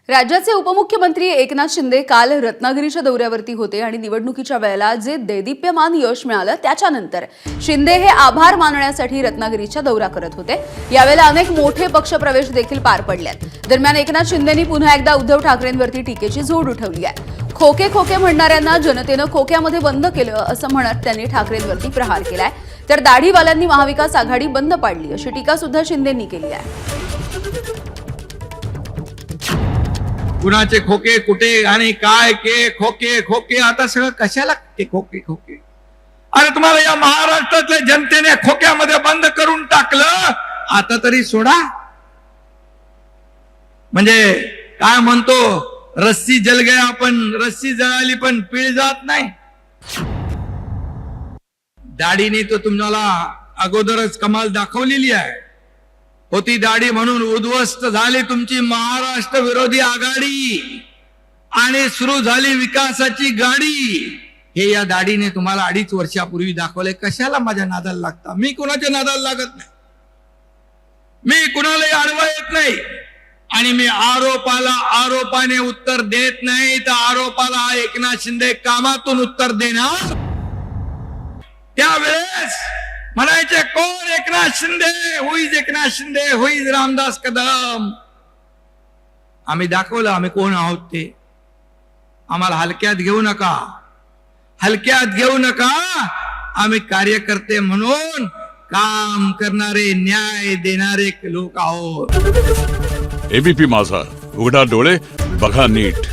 राज्याचे उपमुख्यमंत्री एकनाथ शिंदे काल रत्नागिरीच्या दौऱ्यावरती होते आणि निवडणुकीच्या वेळेला जे देदीप्यमान यश मिळालं त्याच्यानंतर शिंदे हे आभार मानण्यासाठी रत्नागिरीचा दौरा करत होते। यावेळेला अनेक मोठे पक्षप्रवेश देखील पार पडलेत। दरम्यान एकनाथ शिंदेंनी पुन्हा एकदा उद्धव ठाकरेंवरती टीकेची झोड उठवली आहे। खोके खोके म्हणणाऱ्यांना जनतेनं खोक्यामध्ये बंद केलं असं म्हणत त्यांनी ठाकरेंवरती प्रहार केलाय। तर दाढीवाल्यांनी महाविकास आघाडी बंद पाडली अशी टीका सुद्धा शिंदेंनी केली आहे। कुणाचे खोके कुठे आणि काय के खोके खोके आता सगळं कशाला ते खोके खोके। अरे तुम्हाला या महाराष्ट्रातल्या जनतेने खोक्यामध्ये बंद करून टाकलं, आता तरी सोडा। म्हणजे काय म्हणतो, रस्सी जल गया पण रस्सी जळाली पण पीळ जात नाही। दाढीने तो तुम्हाला अगोदरच कमाल दाखवलेली आहे। होती दाढी म्हणून उद्ध्वस्त झाली तुमची महाराष्ट्र विरोधी आघाडी आणि सुरू झाली विकासाची गाडी। हे या दाढीने तुम्हाला 2.5 वर्षापूर्वी दाखवले। कशाला माझ्या नादाला लागता? मी कुणाच्या नादाला लागत नाही, मी कुणालाही अडवा येत नाही आणि मी आरोपाला आरोपाने उत्तर देत नाही, तर आरोपाला एकनाथ शिंदे कामातून उत्तर देणार। त्यावेळेस म्हणायचे कोण एकनाथ शिंदे, हुईज एकनाथ शिंदे, हुईज रामदास कदम। आम्ही दाखवलं आम्ही कोण आहोत ते। आम्हाला हलक्यात घेऊ नका, हलक्यात घेऊ नका। आम्ही कार्यकर्ते म्हणून काम करणारे, न्याय देणारे लोक आहोत। एबीपी माझा, उघडा डोळे बघा नीट।